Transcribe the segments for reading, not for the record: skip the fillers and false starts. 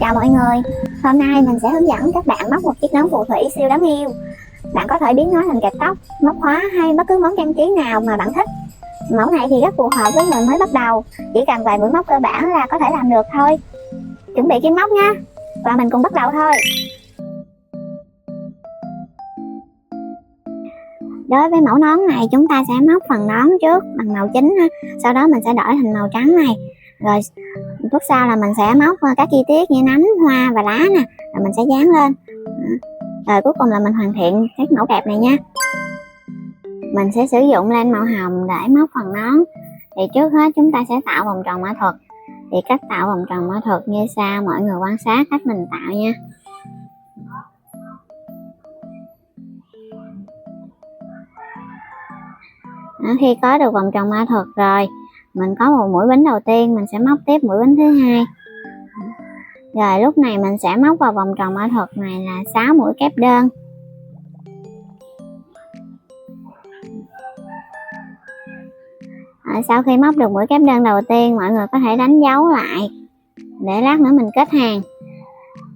Chào mọi người, hôm nay mình sẽ hướng dẫn các bạn móc một chiếc nón phù thủy siêu đáng yêu. Bạn có thể biến nó thành kẹp tóc, móc khóa hay bất cứ món trang trí nào mà bạn thích. Mẫu này thì rất phù hợp với người mới bắt đầu, chỉ cần vài buổi móc cơ bản là có thể làm được thôi. Chuẩn bị kim móc nha, và mình cùng bắt đầu thôi. Đối với mẫu nón này chúng ta sẽ móc phần nón trước bằng màu chính, sau đó mình sẽ đổi thành màu trắng này. Rồi lúc sau là mình sẽ móc các chi tiết như nấm, hoa và lá nè, rồi mình sẽ dán lên. Rồi cuối cùng là mình hoàn thiện các mẫu kẹp này nha. Mình sẽ sử dụng len màu hồng để móc phần nón. Thì trước hết chúng ta sẽ tạo vòng tròn mã thuật. Thì cách tạo vòng tròn mã thuật như sau, mọi người quan sát cách mình tạo nha. Khi có được vòng tròn mã thuật rồi, mình có một mũi bính đầu tiên, mình sẽ móc tiếp mũi bính thứ hai. Rồi lúc này mình sẽ móc vào vòng tròn mã thuật này là 6 mũi kép đơn. Sau khi móc được mũi kép đơn đầu tiên, mọi người có thể đánh dấu lại để lát nữa mình kết hàng.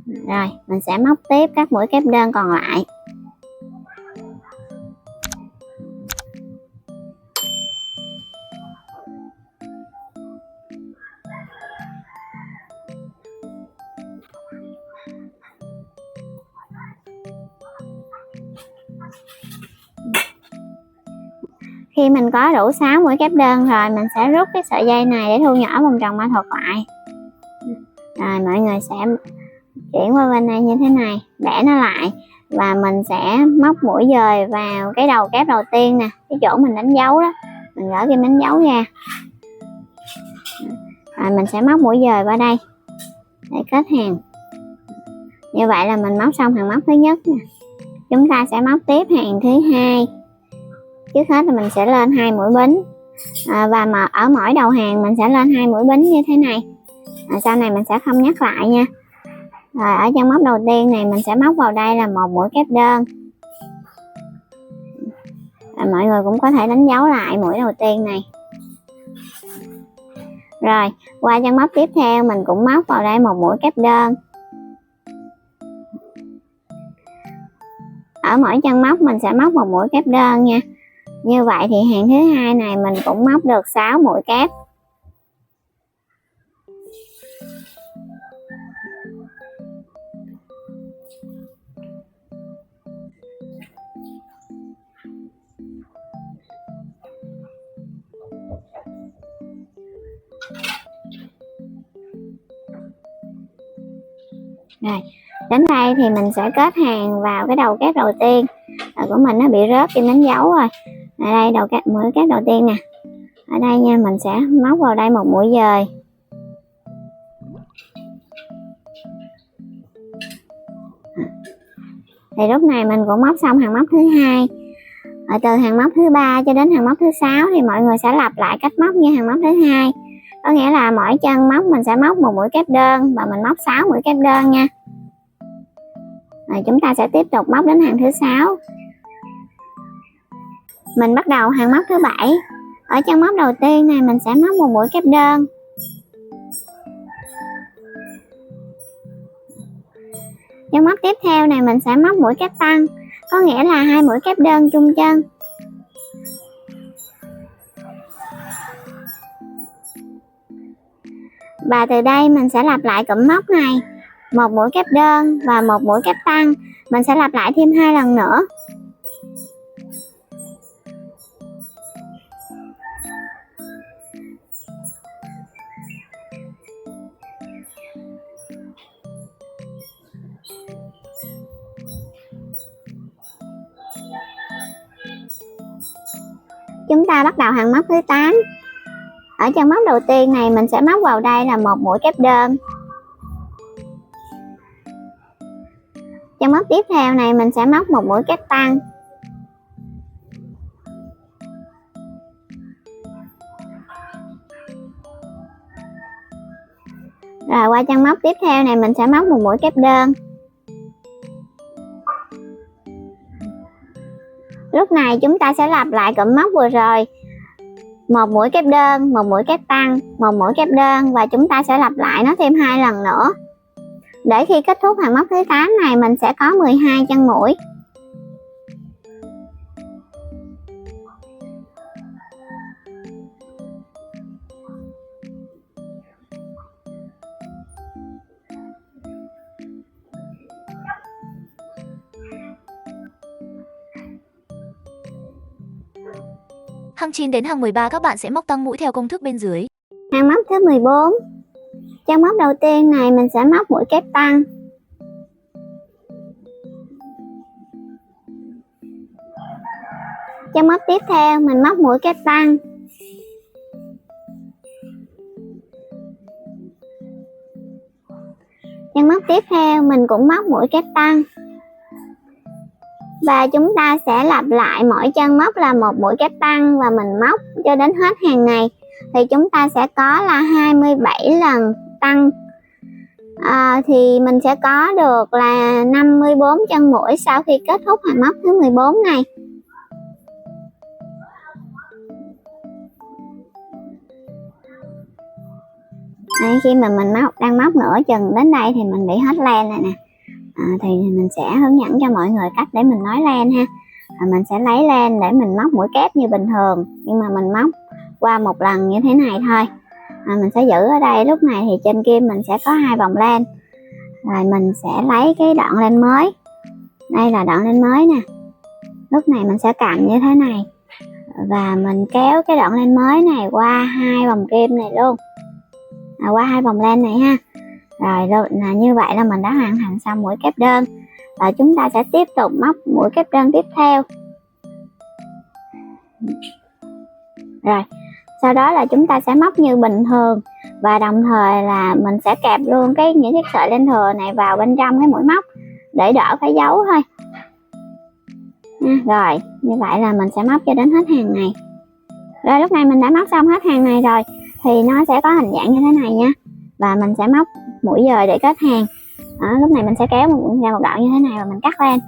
Rồi mình sẽ móc tiếp các mũi kép đơn còn lại. Khi mình có đủ 6 mũi kép đơn rồi, mình sẽ rút cái sợi dây này để thu nhỏ vòng tròn mã thuật lại. Rồi mọi người sẽ chuyển qua bên này như thế này, bẻ nó lại, và mình sẽ móc mũi dời vào cái đầu kép đầu tiên nè, cái chỗ mình đánh dấu đó, mình gỡ kim đánh dấu ra. Rồi mình sẽ móc mũi dời vào đây để kết hàng. Như vậy là mình móc xong hàng móc thứ nhất nè. Chúng ta sẽ móc tiếp hàng thứ hai. Trước hết là mình sẽ lên 2 mũi bính, và mà ở mỗi đầu hàng mình sẽ lên 2 mũi bính như thế này. Sau này mình sẽ không nhắc lại nha. Rồi ở chân móc đầu tiên này mình sẽ móc vào đây là một mũi kép đơn. Rồi mọi người cũng có thể đánh dấu lại mũi đầu tiên này. Rồi qua chân móc tiếp theo mình cũng móc vào đây một mũi kép đơn. Ở mỗi chân móc mình sẽ móc một mũi kép đơn nha. Như vậy thì hàng thứ hai này mình cũng móc được 6 mũi kép. Rồi, đến đây thì mình sẽ kết hàng vào cái đầu kép đầu tiên. Của mình nó bị rớt kim đánh dấu rồi. Ở đây đầu kép, mũi kép đầu tiên nè. Ở đây nha, mình sẽ móc vào đây một mũi dời. Thì lúc này mình cũng móc xong hàng móc thứ hai. Từ hàng móc thứ ba cho đến hàng móc thứ 6 thì mọi người sẽ lặp lại cách móc như hàng móc thứ hai. Có nghĩa là mỗi chân móc mình sẽ móc một mũi kép đơn và mình móc 6 mũi kép đơn nha. Rồi chúng ta sẽ tiếp tục móc đến hàng thứ 6. Mình bắt đầu hàng móc thứ 7. Ở chân móc đầu tiên này mình sẽ móc một mũi kép đơn. Chân móc tiếp theo này mình sẽ móc mũi kép tăng, có nghĩa là 2 mũi kép đơn chung chân. Và từ đây mình sẽ lặp lại cụm móc này, một mũi kép đơn và một mũi kép tăng. Mình sẽ lặp lại thêm 2 lần nữa. Chúng ta bắt đầu hàng móc thứ 8. Ở chân móc đầu tiên này mình sẽ móc vào đây là một mũi kép đơn. Chân móc tiếp theo này mình sẽ móc một mũi kép tăng. Rồi qua chân móc tiếp theo này mình sẽ móc một mũi kép đơn. Lúc này chúng ta sẽ lặp lại cụm móc vừa rồi. một mũi kép đơn, một mũi kép tăng, một mũi kép đơn, và chúng ta sẽ lặp lại nó thêm 2 lần nữa. Để khi kết thúc hàng móc thứ 8 này mình sẽ có 12 chân mũi. Hàng 9 đến hàng 13 các bạn sẽ móc tăng mũi theo công thức bên dưới. Hàng móc thứ 14. Chân móc đầu tiên này mình sẽ móc mũi kép tăng. Chân móc tiếp theo mình móc mũi kép tăng. Chân móc tiếp theo mình cũng móc mũi kép tăng. Và chúng ta sẽ lặp lại mỗi chân móc là một mũi kép tăng và mình móc cho đến hết hàng này. Thì chúng ta sẽ có là 27 lần tăng. Thì mình sẽ có được là 54 chân mũi sau khi kết thúc hàng móc thứ 14 này. Đấy, khi mà mình đang móc nửa chừng đến đây thì mình bị hết len này nè. Thì mình sẽ hướng dẫn cho mọi người cách để mình nối len ha. Mình sẽ lấy len để mình móc mũi kép như bình thường, nhưng mà mình móc qua một lần như thế này thôi. Mình sẽ giữ ở đây, lúc này thì trên kim mình sẽ có 2 vòng len. Rồi mình sẽ lấy cái đoạn len mới. Đây là đoạn len mới nè. Lúc này mình sẽ cầm như thế này và mình kéo cái đoạn len mới này qua 2 vòng kim này luôn, qua 2 vòng len này ha. Rồi như vậy là mình đã hoàn thành xong mũi kép đơn. Và chúng ta sẽ tiếp tục móc mũi kép đơn tiếp theo. Rồi sau đó là chúng ta sẽ móc như bình thường, và đồng thời là mình sẽ kẹp luôn những cái sợi len thừa này vào bên trong cái mũi móc để đỡ phải giấu thôi. Rồi như vậy là mình sẽ móc cho đến hết hàng này. Rồi lúc này mình đã móc xong hết hàng này rồi thì nó sẽ có hình dạng như thế này nha. Và mình sẽ móc mũi dời để kết hàng. Lúc này mình sẽ kéo ra một đoạn như thế này và mình cắt lên.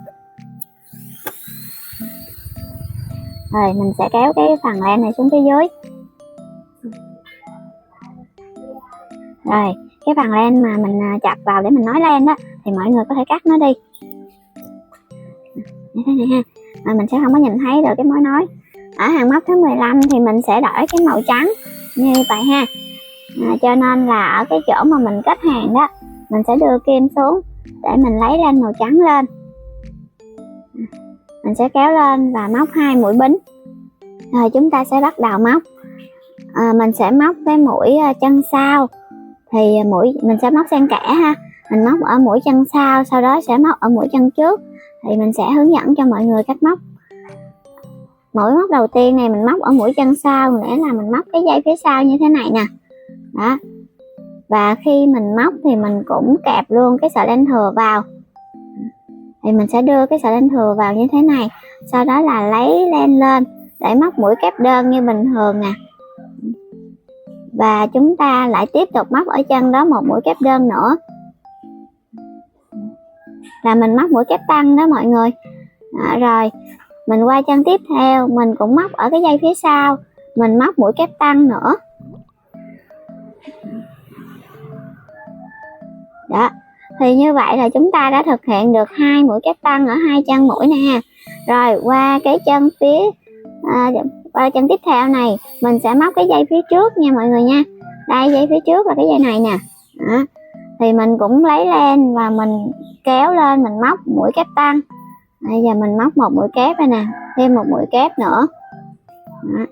Rồi mình sẽ kéo cái phần len này xuống phía dưới. Rồi cái phần len mà mình chặt vào để mình nối len đó thì mọi người có thể cắt nó đi như thế này ha. Mình sẽ không có nhìn thấy được cái mối nối. Ở hàng móc thứ 15 thì mình sẽ đổi cái màu trắng như vậy ha. Cho nên là ở cái chỗ mà mình kết hàng đó, mình sẽ đưa kim xuống để mình lấy len màu trắng lên. Mình sẽ kéo lên và móc 2 mũi bính. Rồi chúng ta sẽ bắt đầu móc. Mình sẽ móc cái mũi chân sau. Thì mình sẽ móc xen kẽ ha. Mình móc ở mũi chân sau, sau đó sẽ móc ở mũi chân trước. Thì mình sẽ hướng dẫn cho mọi người cách móc. Mũi móc đầu tiên này mình móc ở mũi chân sau, nghĩa là mình móc cái dây phía sau như thế này nè. Đó. Và khi mình móc thì mình cũng kẹp luôn cái sợi len thừa vào. Thì mình sẽ đưa cái sợi len thừa vào như thế này. Sau đó là lấy len lên để móc mũi kép đơn như bình thường nè. Và chúng ta lại tiếp tục móc ở chân đó một mũi kép đơn nữa. Là mình móc mũi kép tăng đó mọi người. Rồi mình qua chân tiếp theo, mình cũng móc ở cái dây phía sau, mình móc mũi kép tăng nữa. Đó. Thì như vậy là chúng ta đã thực hiện được 2 mũi kép tăng ở 2 chân mũi nè ha. Rồi qua cái chân qua chân tiếp theo này mình sẽ móc cái dây phía trước nha mọi người nha. Đây dây phía trước là cái dây này nè. Đó. Thì mình cũng lấy len và mình kéo lên, mình móc mũi kép tăng. Bây giờ mình móc một mũi kép đây nè, thêm một mũi kép nữa. Đó.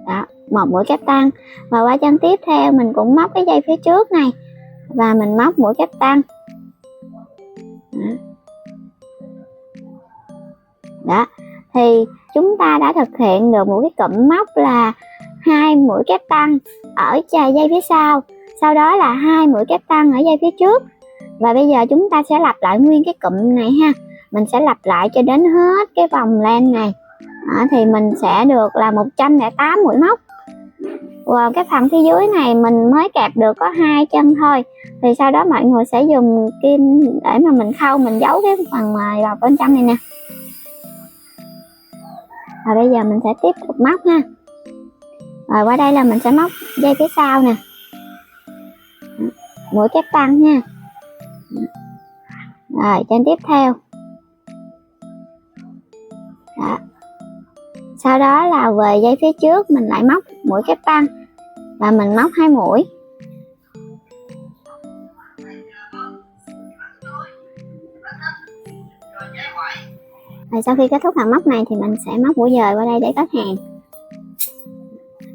Đó, một mũi kép tăng. Và qua chân tiếp theo mình cũng móc cái dây phía trước này và mình móc mũi kép tăng. Đó. Đó. Thì chúng ta đã thực hiện được một cái cụm móc là 2 mũi kép tăng ở dây phía sau, sau đó là 2 mũi kép tăng ở dây phía trước. Và bây giờ chúng ta sẽ lặp lại nguyên cái cụm này ha. Mình sẽ lặp lại cho đến hết cái vòng len này. Đó, thì mình sẽ được là 108 mũi móc. Và cái phần phía dưới này mình mới kẹp được có 2 chân thôi. Thì sau đó mọi người sẽ dùng kim để mà mình khâu, mình giấu cái phần vào bên trong này nè. Rồi bây giờ mình sẽ tiếp tục móc ha. Rồi qua đây là mình sẽ móc dây phía sau nè, mũi kép tăng ha. Rồi trên tiếp theo. Đó. Sau đó là về dây phía trước mình lại móc mũi kép tăng và mình móc 2 mũi. Rồi sau khi kết thúc hàng móc này thì mình sẽ móc mũi dời qua đây để kết hàng.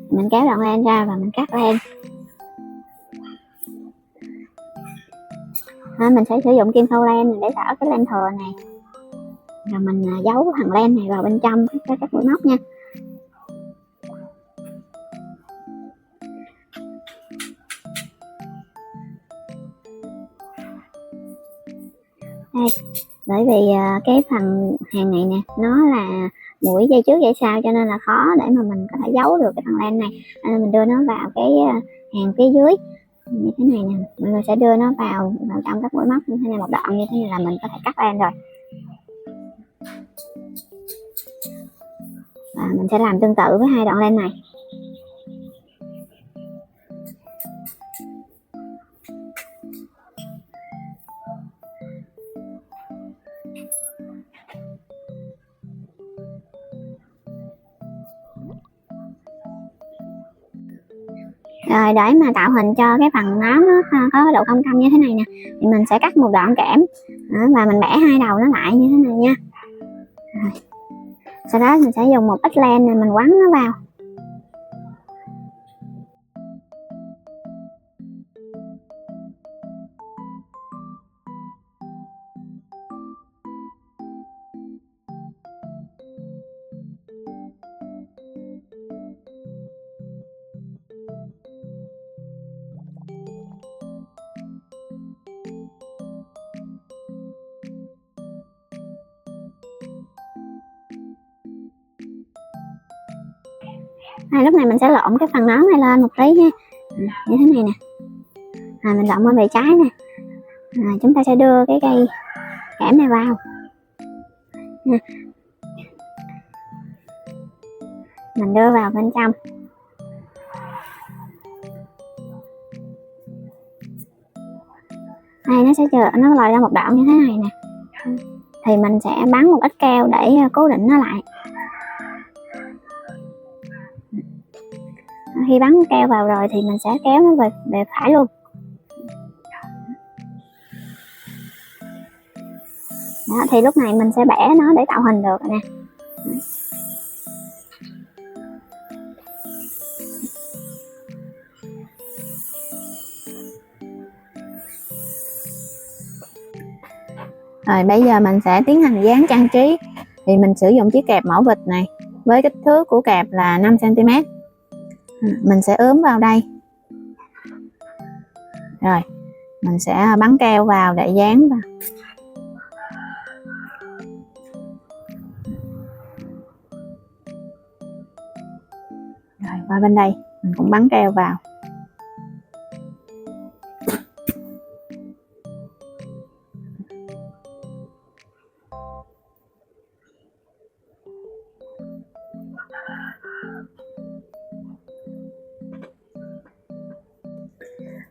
Mình kéo đoạn len ra và mình cắt len. Mình sẽ sử dụng kim khâu len để đỡ cái len thừa này. Rồi mình giấu thằng len này vào bên trong các mũi móc nha. Đây, bởi vì cái phần hàng này nè nó là mũi dây trước dây sau cho nên là khó để mà mình có thể giấu được cái thằng len này, nên mình đưa nó vào cái hàng phía dưới như thế này nè. Mọi người sẽ đưa nó vào trong các mũi móc như thế này, một đoạn như thế này là mình có thể cắt len rồi. Và mình sẽ làm tương tự với 2 đoạn len này. Rồi để mà tạo hình cho cái phần nón nó có độ cong cong như thế này nè thì mình sẽ cắt một đoạn kẽm và mình bẻ 2 đầu nó lại như thế này nha. Rồi. Sau đó mình sẽ dùng một ít len này mình quấn nó vào. Lúc này mình sẽ lộn cái phần nón này lên một tí ha, như thế này nè. Mình lộn qua bề trái nè. Chúng ta sẽ đưa cái cây kẽm này vào. Mình đưa vào bên trong. Đây nó sẽ nó lòi ra một đoạn như thế này nè. Thì mình sẽ bắn một ít keo để cố định nó lại. Khi bắn keo vào rồi thì mình sẽ kéo nó về bề phải luôn. Đó, thì lúc này mình sẽ bẻ nó để tạo hình được nè. Rồi bây giờ mình sẽ tiến hành dán trang trí. Thì mình sử dụng chiếc kẹp mẫu vịt này với kích thước của kẹp là 5 cm. Mình sẽ ướm vào đây. Rồi mình sẽ bắn keo vào để dán vào. Rồi qua bên đây mình cũng bắn keo vào.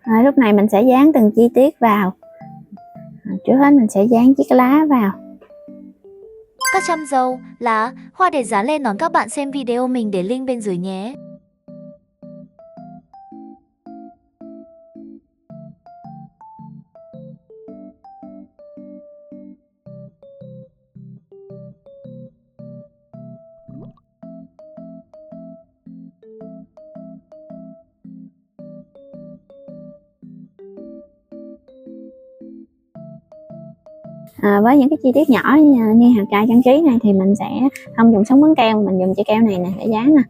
Rồi, lúc này mình sẽ dán từng chi tiết vào. Trước hết mình sẽ dán chiếc lá vào. Các chăm dâu, lá, hoa để dán lên nón các bạn xem video mình để link bên dưới nhé. Với những cái chi tiết nhỏ như hạt cài trang trí này thì mình sẽ không dùng sống bắn keo, mình dùng chai keo này nè để dán nè.